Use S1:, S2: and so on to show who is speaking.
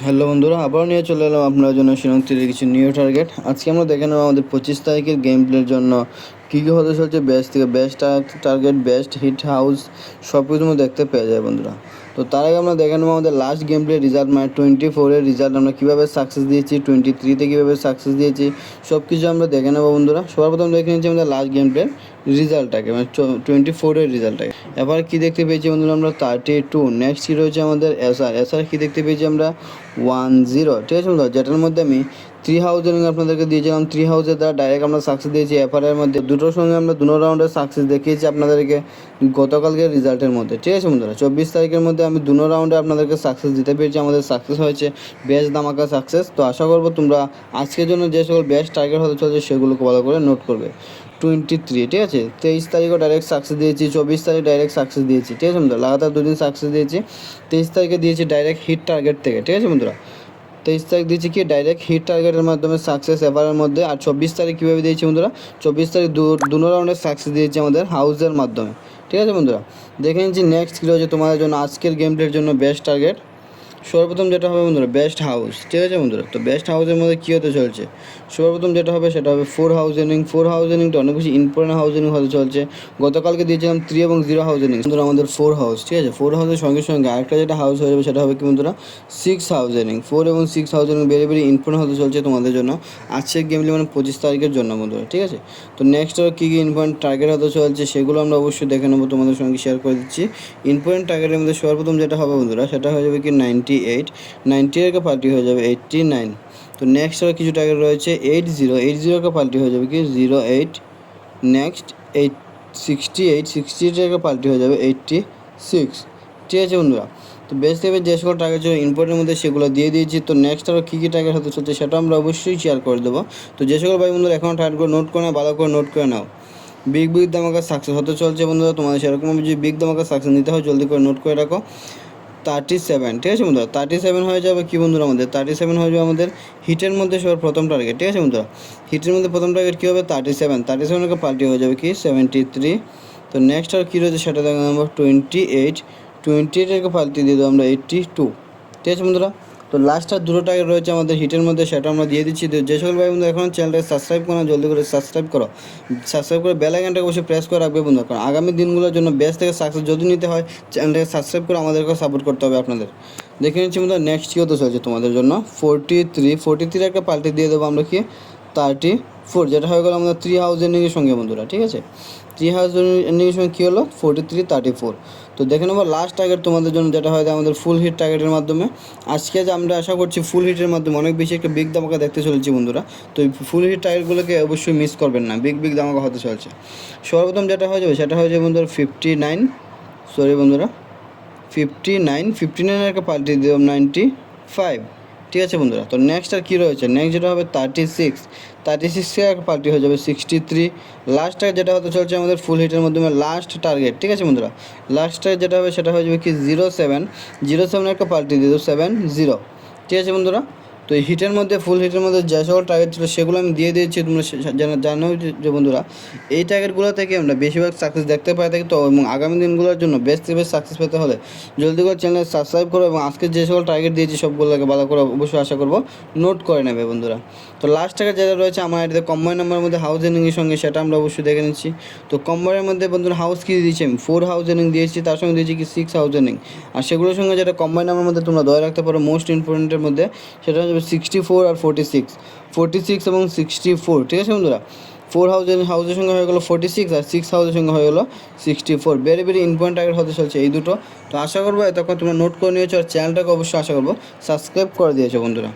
S1: Hello বন্ধুরা, আবারও নিয়ে চলে এলাম আপনার জন্য শিলং তীরের কিছু নিউ টার্গেট। আজকে আমরা দেখে নেব আমাদের 25 তারিখের গেম প্লের জন্য কী কী হতে চলছে। বেস্ট থেকে best target, best hit house সব কিছু আমরা দেখতে পেয়ে যায় বন্ধুরা। তো তার আগে আমরা দেখে নেবো আমাদের লাস্ট গেম প্লে রেজাল্ট, মানে 24-এর রেজাল্ট আমরা কীভাবে সাকসেস দিয়েছি, 23-তে কীভাবে সাকসেস দিয়েছি সব কিছু আমরা দেখে নেবো বন্ধুরা। সবার প্রথম দেখে নিচ্ছি আমাদের লাস্ট গেম প্লের রেজাল্টটাকে, মানে 24-এর রেজাল্টটাকে। এবার কী দেখতে পেয়েছি বন্ধুরা আমরা 32। নেক্সট কী রয়েছে আমাদের এসআর কী দেখতে পেয়েছি আমরা 10, ঠিক আছে বন্ধুরা, যেটার মধ্যে আমি 3000 আপনাদেরকে দিয়েছিলাম। 3 হাউসের দ্বারা ডাইরেক্ট আমরা সাকসেস দিয়েছি। এফআরের মধ্যে দুটোর সঙ্গে আমরা 2 রাউন্ডে সাকসেস দেখিয়েছি আপনাদেরকে গতকালকের রেজাল্টের মধ্যে, ঠিক আছে বন্ধুরা। 24 তারিখের মধ্যে আমি 2 রাউন্ডে আপনাদেরকে সাকসেস দিতে পেরেছি। আমাদের সাকসেস হয়েছে বেস্ট ধামাকা সাকসেস। তো আশা করবো তোমরা আজকের জন্য যে সকল বেস্ট টার্গেট হতে চলছে সেগুলোকে ভালো করে নোট করবে। 23, ঠিক আছে, 23 তারিখও ডাইরেক্ট সাকসেস দিয়েছি। 24 তারিখ ডাইরেক্ট সাকসেস দিয়েছি, ঠিক আছে বন্ধুরা, লাগাতার 2 দিন সাকসেস দিয়েছি। 23 তারিখে দিয়েছি ডাইরেক্ট হিট টার্গেট থেকে, ঠিক আছে বন্ধুরা। 23 তারিখ দিয়েছি কি ডাইরেক্ট হিট টার্গেটের মাধ্যমে সাকসেস এভারের মধ্যে। আর 24 তারিখ কীভাবে দিয়েছি বন্ধুরা, 24 তারিখ 2 রাউন্ডে সাকসেস দিয়েছি আমাদের হাউসের মাধ্যমে, ঠিক আছে বন্ধুরা। দেখে নিচ্ছি নেক্সট কী রয়েছে তোমাদের জন্য আজকের গেম প্লের জন্য বেস্ট টার্গেট। সর্বপ্রথম যেটা হবে বন্ধুরা বেস্ট হাউস, ঠিক আছে বন্ধুরা। তো বেস্ট হাউসের মধ্যে কী হতে চলছে, সর্বপ্রথম যেটা হবে সেটা হবে 4 হাউজিং। 4 হাউজিংটা অনেক বেশি ইম্পর্টেন্ট হাউজিং হতে চলছে। গতকালকে দিয়েছিলাম 3 এবং 0 হাউজিং বন্ধুরা, আমাদের 4 হাউস, ঠিক আছে। 4 হাউসের সঙ্গে সঙ্গে আরেকটা যেটা হাউস হয়ে যাবে সেটা হবে কি বন্ধুরা 6 হাউজিং। 4 এবং 6 হাউজিং ভেরি ইম্পর্টেন্ট হতে চলছে তোমাদের জন্য আজকের গেমলি, মানে 25 তারিখের জন্য বন্ধুরা, ঠিক আছে। তো নেক্সট কী কী ইম্পর্টেন্ট টার্গেট হতে চলছে সেগুলো আমরা অবশ্যই দেখে নেবো, তোমাদের সঙ্গে শেয়ার করে দিচ্ছি। ইম্পর্টেন্ট টার্গেটের মধ্যে সর্বপ্রথম যেটা হবে বন্ধুরা সেটা হয়ে যাবে কি 90 কে পাল্টি হয়ে যাবে 89। তো নেক্সট আর কিছু টার্গেট রয়েছে 80 কে পাল্টি হয়ে যাবে কি 08। নেক্সট 68 কে পাল্টি হয়ে যাবে 86, ঠিক আছে বন্ধুরা। তো বেস্ট থেকে যে সকল টার্গেট ছিল ইম্পর্টেন্টের মধ্যে সেগুলো দিয়ে দিয়েছি। তো নেক্সট আরও কী কী টার্গেট হতে চলছে সেটা আমরা অবশ্যই শেয়ার করে দেবো। তো যে সকল ভাই বন্ধুরা এখনও টার্গেটগুলো নোট করে নাও, ভালো করে নোট করে নাও। বিগ ধামাকা সাকসেস হতে চলছে বন্ধুরা তোমাদের, সেরকমভাবে যদি বিগ ধামাকা সাকসেস নিতে হয় জলদি করে নোট করে রাখো। 37, ঠিক আছে বন্ধুরা, 37 হয়ে যাবে কি বন্ধুরা আমাদের 37 হয়ে যাবে আমাদের হিটের মধ্যে সবার প্রথম টার্গেট, ঠিক আছে বন্ধুরা। হিটের মধ্যে প্রথম টার্গেট কী হবে 37 পাল্টি হয়ে যাবে কি 73। তো নেক্সট আর কী রয়েছে সেটা দেখে নেবো 28 পাল্টি দিয়ে দেবো আমরা 82, ঠিক আছে বন্ধুরা। তো লাস্ট আর 2 টার্গেট রয়েছে আমাদের হিটের মধ্যে সেটা আমরা দিয়ে দিচ্ছি। যে সকল ভাই বন্ধু এখন চ্যানেলটাকে সাবস্ক্রাইব করো, জলদি করে সাবস্ক্রাইব করো। সাবস্ক্রাইব করে বেল আইকনটাকে অবশ্যই প্রেস করে রাখবে বন্ধু, কারণ আগামী দিনগুলোর জন্য বেস্ট থেকে সাকসেস যদি নিতে হয় চ্যানেলটাকে সাবস্ক্রাইব করে আমাদেরকেও সাপোর্ট করতে হবে আপনাদের। দেখে নিচ্ছি বন্ধু নেক্সট কী হতে চলছে তোমাদের জন্য 43 একটা পাল্টি দিয়ে দেবো আমরা কি 34, যেটা হয়ে গেলো আমাদের 3 হাউস এন্ডিংয়ের সঙ্গে বন্ধুরা, ঠিক আছে। 3 হাউস এন্ডিংয়ের সঙ্গে কী হলো 34। তো দেখে নেবো লাস্ট টার্গেট তোমাদের জন্য যেটা হয় আমাদের ফুল হিট টার্গেটের মাধ্যমে। আজকে যে আমরা আশা করছি ফুল হিটের মাধ্যমে অনেক বেশি একটা বিগ ধামাকা দেখতে চলেছি বন্ধুরা। তো এই ফুল হিট টার্গেটগুলোকে অবশ্যই মিস করবেন না, বিগ ধামাকা হতে চলছে। সর্বপ্রথম যেটা হয়ে যাবে সেটা হয়ে যাবে বন্ধুরা 59 একটা পাল্টি দিলাম 95, ঠিক আছে বন্ধুরা। তো নেক্সট আর কী রয়েছে, নেক্সট যেটা হবে 36 একটা পাল্টি হয়ে যাবে 63। লাস্ট টার্গেট যেটা হতে চলছে আমাদের ফুল হিটের মাধ্যমে লাস্ট টার্গেট, ঠিক আছে বন্ধুরা। লাস্ট টার্গেট যেটা হবে সেটা হয়ে যাবে কি 07 একটা পাল্টি দিয়ে দেবো 70, ঠিক আছে বন্ধুরা। তো এই হিটের মধ্যে ফুল হিটের মধ্যে যে সকল টার্গেট ছিল সেগুলো আমি দিয়ে দিয়েছি। তোমরা জানো যে বন্ধুরা এই টার্গেটগুলো থেকে আমরা বেশিরভাগ সাকসেস দেখতে পাই থাকি। তো এবং আগামী দিনগুলোর জন্য বেস্ট সাকসেস পেতে হলে জলদি করে চ্যানেল সাবস্ক্রাইব করো এবং আজকে যে সকল টার্গেট দিয়েছি সবগুলোকে ভালো করে অবশ্যই আশা করবো নোট করে নেবে বন্ধুরা। তো লাস্ট টার্গেট যেটা রয়েছে আমার আইডিতে কম্বাইন নাম্বারের মধ্যে হাউস এন্ডিংয়ের সঙ্গে সেটা আমরা অবশ্যই দেখে নিচ্ছি। তো কম্বাইনের মধ্যে বন্ধুরা হাউস কী দিয়েছি আমি 4 হাউস এন্ডিং দিয়েছি, তার সঙ্গে দিয়েছি কি 6 হাউস এন্ডিং। আর সেগুলোর সঙ্গে যেটা কম্বাইন নাম্বারের মধ্যে তোমরা ধরে রাখতে পারো মোস্ট ইম্পর্টেন্টের মধ্যে সেটা হচ্ছে 64 আর 46 এবং 64, ঠিক আছে বন্ধুরা। 4 হাউসের সঙ্গে হয়ে গেলো 46 আর 6 হাউসের সঙ্গে হয়ে গেলো 64। ভেরি ইম্পর্টেন্ট টার্গেট হতে চলছে এই দুটো। তো আশা করবো এতক্ষণ তোমরা নোট করে নিয়েছো আর চ্যানেলটাকে অবশ্যই আশা করবো সাবস্ক্রাইব করে দিয়েছো বন্ধুরা।